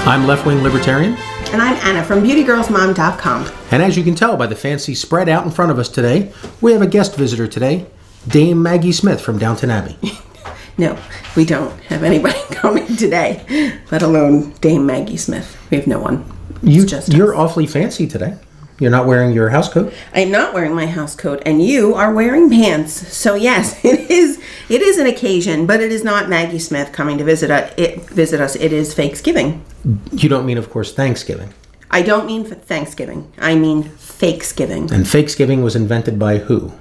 I'm left-wing libertarian. And I'm Anna from BeautyGirlsMom.com. And as you can tell by the fancy spread out in front of us today, we have a guest visitor today, Dame Maggie Smith from Downton Abbey. No, we don't have anybody coming today, let alone Dame Maggie Smith. We have no one. You're awfully fancy today. You're not wearing your house coat? I'm not wearing my house coat, and you are wearing pants. So yes, it is an occasion, but it is not Maggie Smith coming to visit us. It is Fakesgiving. You don't mean, of course, Thanksgiving. I don't mean Thanksgiving. I mean Fakesgiving. And Fakesgiving was invented by who?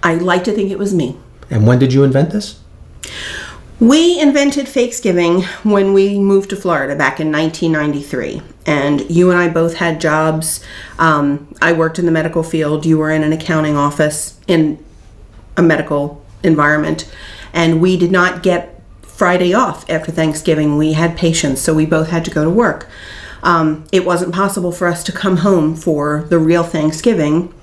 I like to think it was me. And when did you invent this? We invented Fakesgiving when we moved to Florida back in 1993. And you and I both had jobs. I worked in the medical field. You were in an accounting office in a medical environment. And we did not get Friday off after Thanksgiving. We had patients, so we both had to go to work. It wasn't possible for us to come home for the real Thanksgiving.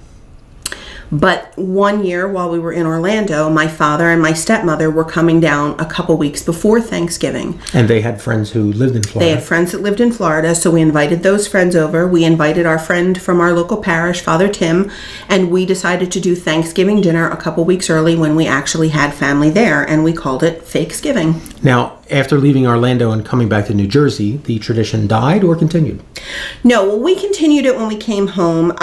But one year while we were in Orlando, my father and my stepmother were coming down a couple weeks before Thanksgiving. And they had friends who lived in Florida. They had friends that lived in Florida, so we invited those friends over. We invited our friend from our local parish, Father Tim, and we decided to do Thanksgiving dinner a couple weeks early when we actually had family there, and we called it Fakesgiving. Now, after leaving Orlando and coming back to New Jersey, the tradition died or continued? No, well, we continued it when we came home.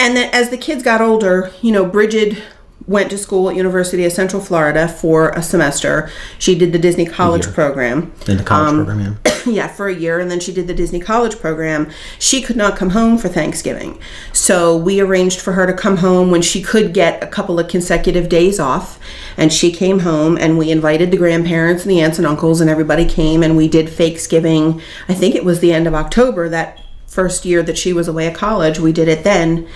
And then as the kids got older, Bridget went to school at University of Central Florida for a semester. She did the Disney College program. In the college program, yeah. Yeah, for a year, and then she did the Disney College program. She could not come home for Thanksgiving. So we arranged for her to come home when she could get a couple of consecutive days off. And she came home, and we invited the grandparents and the aunts and uncles, and everybody came, and we did Fakesgiving. I think it was the end of October, that first year that she was away at college. We did it then.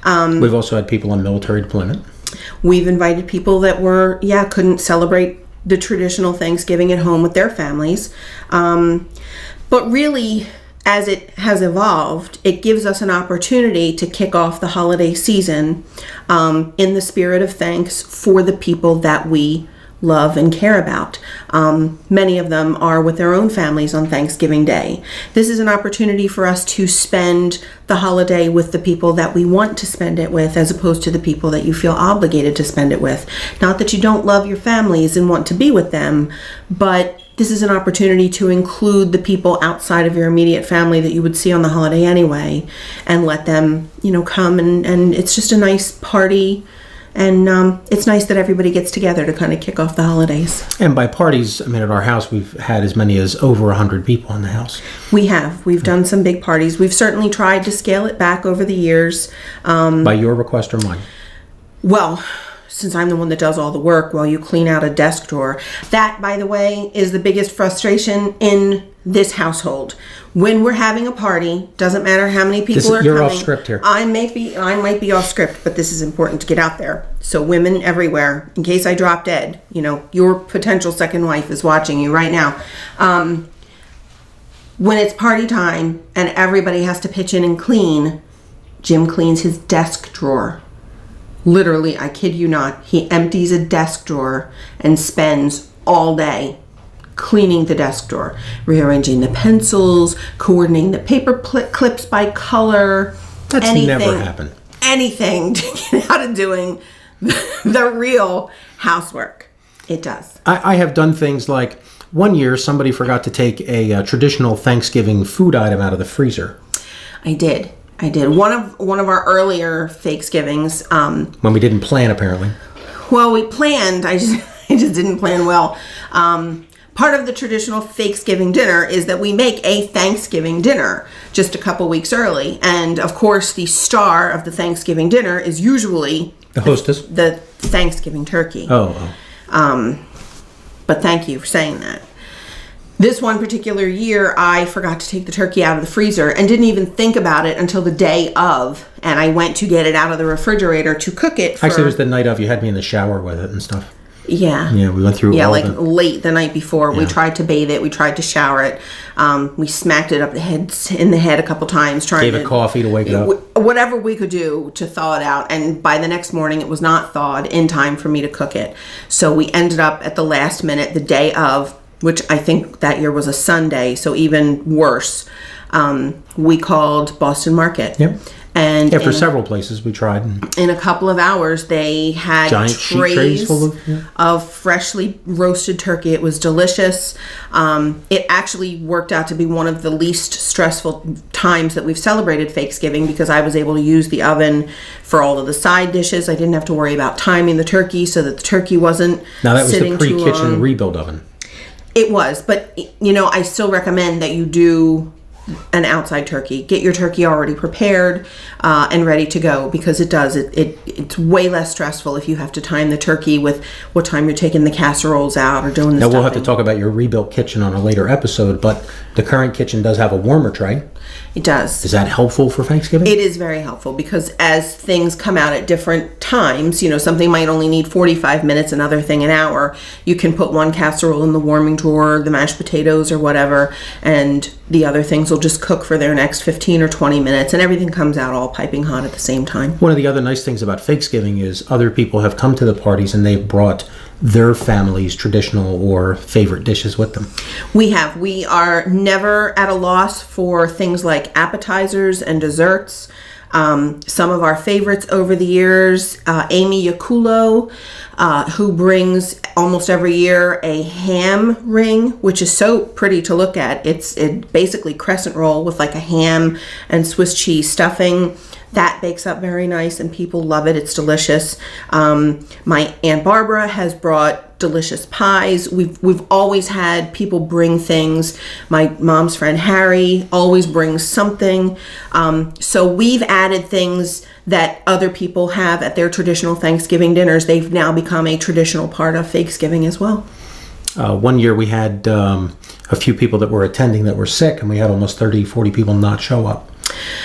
We've also had people on military deployment. We've invited people that couldn't celebrate the traditional Thanksgiving at home with their families. But really, as it has evolved, it gives us an opportunity to kick off the holiday season in the spirit of thanks for the people that we love and care about. Many of them are with their own families on Thanksgiving Day. This is an opportunity for us to spend the holiday with the people that we want to spend it with, as opposed to the people that you feel obligated to spend it with. Not that you don't love your families and want to be with them, but this is an opportunity to include the people outside of your immediate family that you would see on the holiday anyway, and let them, come, and it's just a nice party. And it's nice that everybody gets together to kind of kick off the holidays. And by parties, at our house, we've had as many as over 100 people in the house. We have. We've done some big parties. We've certainly tried to scale it back over the years. By your request or mine? Well, since I'm the one that does all the work while you clean out a desk drawer. That, by the way, is the biggest frustration in this household. When we're having a party, doesn't matter how many people are coming. You're off script here. I might be off script, but this is important to get out there. So women everywhere, in case I drop dead, your potential second wife is watching you right now. When it's party time and everybody has to pitch in and clean, Jim cleans his desk drawer. Literally, I kid you not, he empties a desk drawer and spends all day cleaning the desk drawer, rearranging the pencils, coordinating the paper clips by color. That's never happened. Anything to get out of doing the real housework. It does. I have done things like, one year somebody forgot to take a traditional Thanksgiving food item out of the freezer. I did. One of our earlier Fakesgivings. When we didn't plan, apparently. Well, we planned. I just didn't plan well. Part of the traditional Fakesgiving dinner is that we make a Thanksgiving dinner just a couple weeks early. And, of course, the star of the Thanksgiving dinner is usually the hostess. The Thanksgiving turkey. Oh. But thank you for saying that. This one particular year, I forgot to take the turkey out of the freezer and didn't even think about it until the day of. And I went to get it out of the refrigerator to cook it. Actually, it was the night of. You had me in the shower with it and stuff. Yeah. Yeah, we went through late the night before. Yeah. We tried to bathe it. We tried to shower it. We smacked it up in the head a couple times. Gave it coffee to wake it up. Whatever we could do to thaw it out. And by the next morning, it was not thawed in time for me to cook it. So we ended up at the last minute, the day of, which I think that year was a Sunday, so even worse. We called Boston Market. Yep. And Yeah, for several places we tried. In a couple of hours, they had Giant sheet trays full of freshly roasted turkey. It was delicious. It actually worked out to be one of the least stressful times that we've celebrated Fakesgiving, because I was able to use the oven for all of the side dishes. I didn't have to worry about timing the turkey so that the turkey wasn't Now, that was the sitting too pre-kitchen long. rebuild oven. It was, but I still recommend that you do an outside turkey. Get your turkey already prepared and ready to go, because it's way less stressful if you have to time the turkey with what time you're taking the casseroles out or doing the Now, stuffing. we'll have to talk about your rebuilt kitchen on a later episode, but the current kitchen does have a warmer tray. It does. Is that helpful for Thanksgiving? It is very helpful, because as things come out at different times, something might only need 45 minutes, another thing an hour. You can put one casserole in the warming drawer, the mashed potatoes or whatever, and the other things will just cook for their next 15 or 20 minutes, and everything comes out all piping hot at the same time. One of the other nice things about Fakesgiving is other people have come to the parties and they've brought their family's traditional or favorite dishes with them. We are never at a loss for things like appetizers and desserts. Some of our favorites over the years, Amy Yakulo, who brings almost every year a ham ring, which is so pretty to look at. It's basically crescent roll with like a ham and Swiss cheese stuffing. That bakes up very nice and people love it. It's delicious. My Aunt Barbara has brought delicious pies. We've always had people bring things. My mom's friend Harry always brings something. So we've added things that other people have at their traditional Thanksgiving dinners. They've now become a traditional part of Fakesgiving as well. One year we had a few people that were attending that were sick, and we had almost 30, 40 people not show up.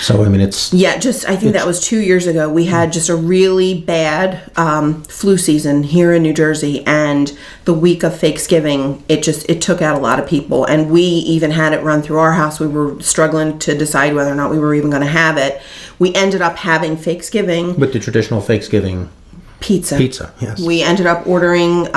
So, I mean, it's... Yeah, I think that was 2 years ago. We had just a really bad flu season here in New Jersey, and the week of Fakesgiving, it took out a lot of people. And we even had it run through our house. We were struggling to decide whether or not we were even going to have it. We ended up having Fakesgiving. With the traditional Fakesgiving... Pizza, yes. We ended up ordering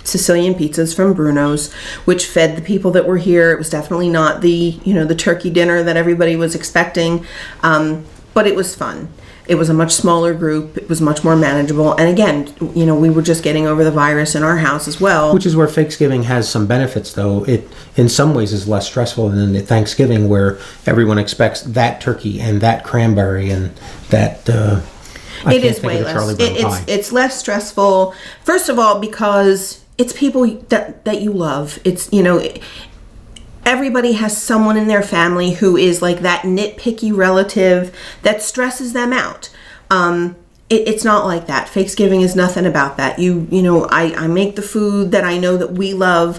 Sicilian pizzas from Bruno's, which fed the people that were here. It was definitely not the turkey dinner that everybody was expecting, but it was fun. It was a much smaller group. It was much more manageable. And again, we were just getting over the virus in our house as well. Which is where Fakesgiving has some benefits, though. It, in some ways, is less stressful than the Thanksgiving, where everyone expects that turkey and that cranberry and that... It is way less. It's less stressful. First of all, because it's people that you love. It's everybody has someone in their family who is like that nitpicky relative that stresses them out. It's not like that. Fakesgiving is nothing about that. I make the food that I know that we love.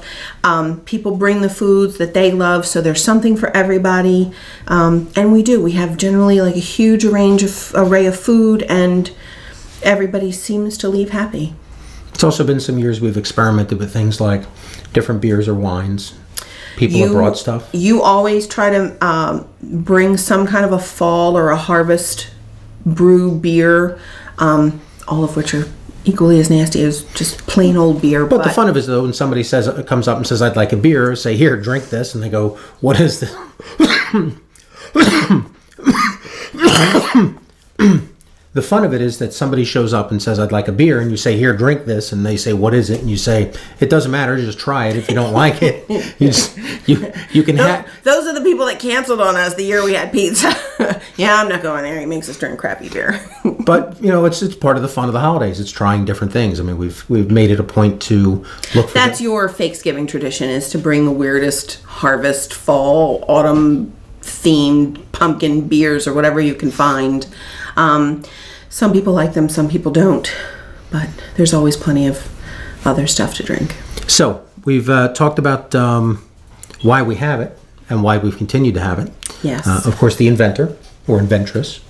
People bring the foods that they love, so there's something for everybody. And we do. We have generally like a huge array of food, and everybody seems to leave happy. It's also been some years we've experimented with things like different beers or wines. People have brought stuff. You always try to bring some kind of a fall or a harvest brew beer, all of which are equally as nasty as just plain old beer. But the fun of it is, though, when somebody comes up and says, "I'd like a beer," say, "Here, drink this," and they go, "What is this?" The fun of it is that somebody shows up and says, "I'd like a beer," and you say, "Here, drink this," and they say, "What is it?" And you say, "It doesn't matter. Just try it. If you don't like it, you can have." Those are the people that canceled on us the year we had pizza. Yeah, I'm not going there. He makes us drink crappy beer. But it's part of the fun of the holidays. It's trying different things. I mean, we've made it a point to look for. That's your Fakesgiving tradition, is to bring the weirdest harvest, fall, autumn themed pumpkin beers or whatever you can find. Some people like them, some people don't, but there's always plenty of other stuff to drink. So we've talked about why we have it and why we've continued to have it. Yes. Of course, the inventor or inventress.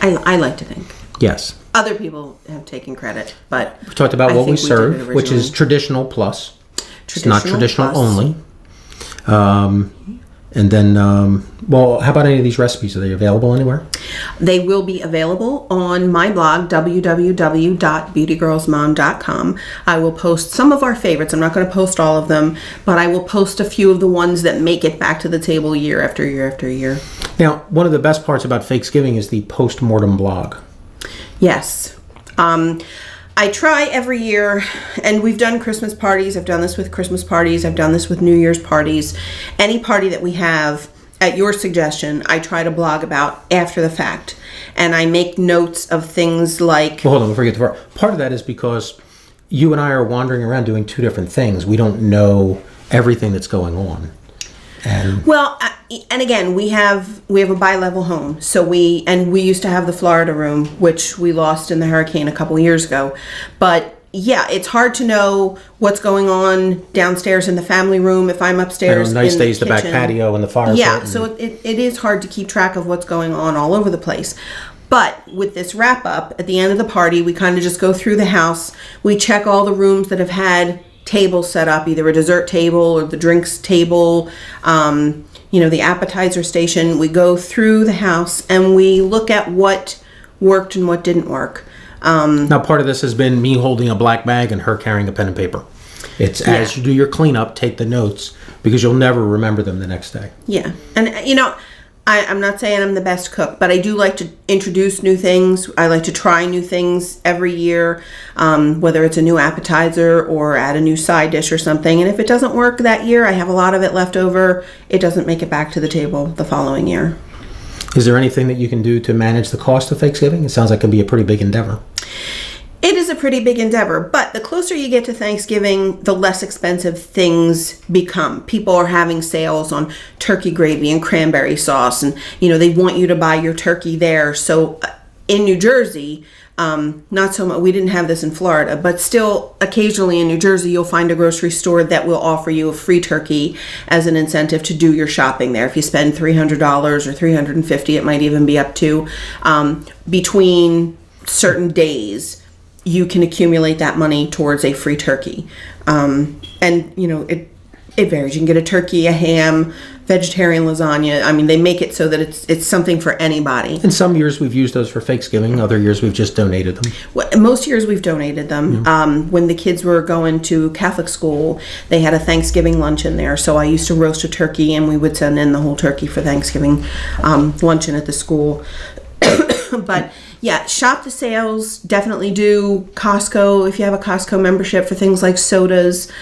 I like to think. Yes. Other people have taken credit, but we talked about what we serve, which is traditional plus. It's not traditional plus. only. And then, well, how about any of these recipes? Are they available anywhere? They will be available on my blog, www.beautygirlsmom.com. I will post some of our favorites. I'm not going to post all of them, but I will post a few of the ones that make it back to the table year after year after year. Now, one of the best parts about Fakesgiving is the post-mortem blog. Yes. I try every year, and we've done Christmas parties. I've done this with Christmas parties. I've done this with New Year's parties. Any party that we have, at your suggestion, I try to blog about after the fact. And I make notes of things like... Well, hold on, before we get to part of that is because you and I are wandering around doing two different things. We don't know everything that's going on. Well, and again, we have a bi-level home, so we used to have the Florida room, which we lost in the hurricane a couple years ago. But yeah, it's hard to know what's going on downstairs in the family room if I'm upstairs. Nice days, the back patio and the fire pit. Yeah, so it is hard to keep track of what's going on all over the place. But with this wrap up at the end of the party, we kind of just go through the house. We check all the rooms that have had tables set up, either a dessert table or the drinks table, the appetizer station. We go through the house and we look at what worked and what didn't work. Now, part of this has been me holding a black bag and her carrying a pen and paper. It's as you do your cleanup, take the notes, because you'll never remember them the next day. Yeah. And, I'm not saying I'm the best cook, but I do like to introduce new things. I like to try new things every year, whether it's a new appetizer or add a new side dish or something. And if it doesn't work that year, I have a lot of it left over. It doesn't make it back to the table the following year. Is there anything that you can do to manage the cost of Fakesgiving? It sounds like it can be a pretty big endeavor. It is a pretty big endeavor, but the closer you get to Thanksgiving, the less expensive things become. People are having sales on turkey gravy and cranberry sauce, and they want you to buy your turkey there. So in New Jersey, not so much. We didn't have this in Florida, but still, occasionally in New Jersey, you'll find a grocery store that will offer you a free turkey as an incentive to do your shopping there. If you spend $300 or $350, it might even be up to between certain days. You can accumulate that money towards a free turkey. It varies. You can get a turkey, a ham, vegetarian lasagna. I mean, they make it so that it's something for anybody. In some years we've used those for Fakesgiving. Other years we've just donated them. Well, most years we've donated them. Yeah. When the kids were going to Catholic school, they had a Thanksgiving lunch in there. So I used to roast a turkey and we would send in the whole turkey for Thanksgiving luncheon at the school. But yeah, shop the sales. Definitely do Costco if you have a Costco membership for things like sodas.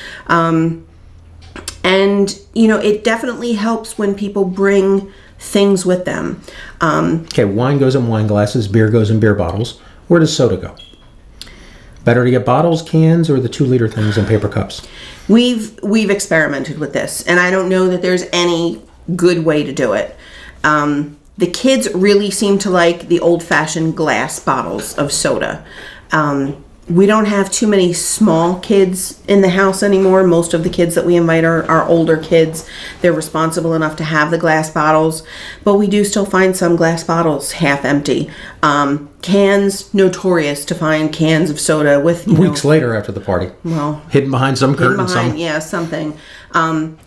It definitely helps when people bring things with them. Okay, wine goes in wine glasses, beer goes in beer bottles. Where does soda go? Better to get bottles, cans, or the 2-liter things in paper cups? We've experimented with this, and I don't know that there's any good way to do it. The kids really seem to like the old-fashioned glass bottles of soda. We don't have too many small kids in the house anymore. Most of the kids that we invite are older kids. They're responsible enough to have the glass bottles, but we do still find some glass bottles half empty. Cans, notorious to find cans of soda with weeks later after the party. Well, hidden behind some curtain. Something.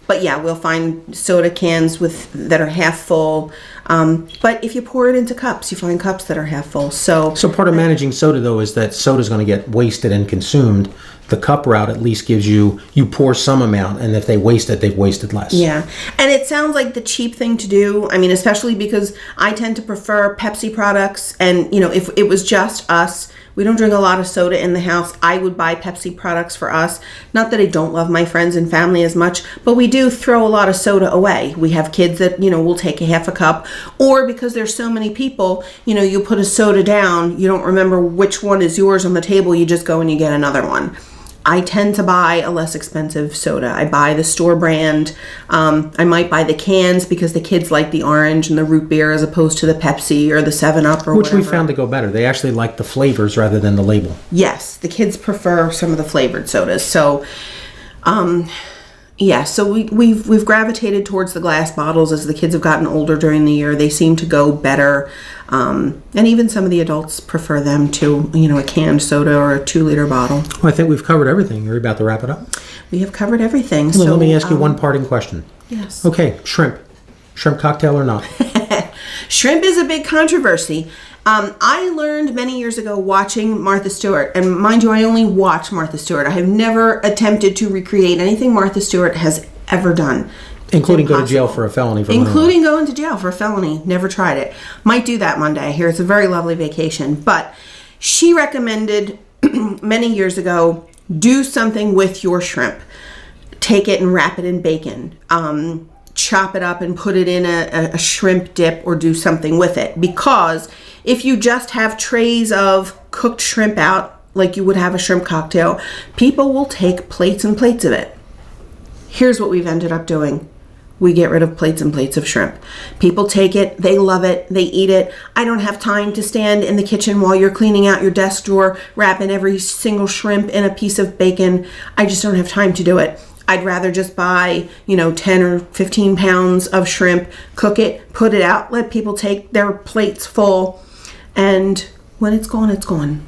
But yeah, we'll find soda cans that are half full. But if you pour it into cups, you find cups that are half full. So part of managing soda, though, is that soda is going to get wasted and consumed. The cup route at least gives you pour some amount, and if they waste it, they've wasted less. Yeah, and it sounds like the cheap thing to do. I mean, especially because I tend to prefer Pepsi products, and if it was just us, we don't drink a lot of soda in the house. I would buy Pepsi products for us. Not that I don't love my friends and family as much, but we do throw a lot of soda away. We have kids that, will take a half a cup, or because there's so many people, you put a soda down, you don't remember which one is yours on the table, you just go and you get another one. I tend to buy a less expensive soda. I buy the store brand. I might buy the cans because the kids like the orange and the root beer as opposed to the Pepsi or the 7-Up or whatever. Which we found to go better. They actually like the flavors rather than the label. Yes, the kids prefer some of the flavored sodas. So, so we've gravitated towards the glass bottles as the kids have gotten older during the year. They seem to go better. And even some of the adults prefer them to, a canned soda or a 2-liter bottle. Well, I think we've covered everything. You're about to wrap it up? We have covered everything. Let me ask you one parting question. Yes. Okay, shrimp. Shrimp cocktail or not? Shrimp is a big controversy. I learned many years ago watching Martha Stewart, and mind you, I only watch Martha Stewart. I have never attempted to recreate anything Martha Stewart has ever done. Including go to jail for a felony. Including going to jail for a felony. Never tried it. Might do that one day. I hear it's a very lovely vacation. But she recommended many years ago, do something with your shrimp. Take it and wrap it in bacon. Chop it up and put it in a shrimp dip or do something with it. Because if you just have trays of cooked shrimp out, like you would have a shrimp cocktail, people will take plates and plates of it. Here's what we've ended up doing. We get rid of plates and plates of shrimp. People take it, they love it, they eat it. I don't have time to stand in the kitchen while you're cleaning out your desk drawer, wrapping every single shrimp in a piece of bacon. I just don't have time to do it. I'd rather just buy, 10 or 15 pounds of shrimp, cook it, put it out, let people take their plates full, and when it's gone, it's gone.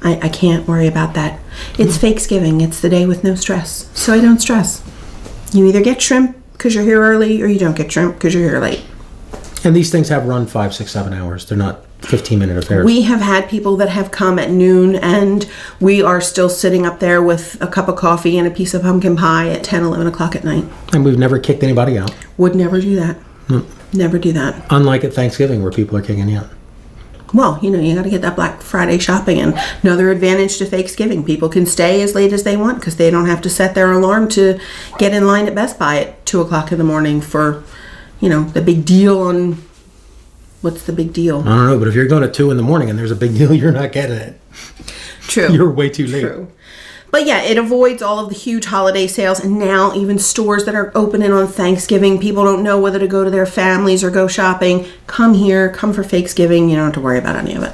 I can't worry about that. It's Fakesgiving. It's the day with no stress, so I don't stress. You either get shrimp because you're here early, or you don't get shrimp because you're here late. And these things have run 5, 6, 7 hours. They're not 15-minute affairs. We have had people that have come at noon, and we are still sitting up there with a cup of coffee and a piece of pumpkin pie at 10, 11 o'clock at night. And we've never kicked anybody out. Would never do that. No. Never do that. Unlike at Thanksgiving where people are kicking you out. Well, you got to get that Black Friday shopping. And another advantage to Fakesgiving, people can stay as late as they want because they don't have to set their alarm to get in line at Best Buy at 2 o'clock in the morning for, the big deal on... What's the big deal? I don't know, but if you're going at 2 in the morning and there's a big deal, you're not getting it. True. You're way too late. True. But yeah, it avoids all of the huge holiday sales, and now even stores that are opening on Thanksgiving, people don't know whether to go to their families or go shopping. Come here, come for Fakesgiving. You don't have to worry about any of it.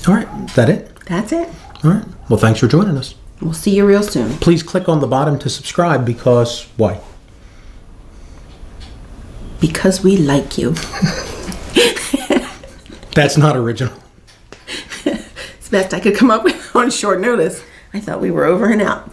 All right, is that it? That's it. All right. Well, thanks for joining us. We'll see you real soon. Please click on the bottom to subscribe because why? Because we like you. That's not original. It's the best I could come up with on short notice. I thought we were over and out.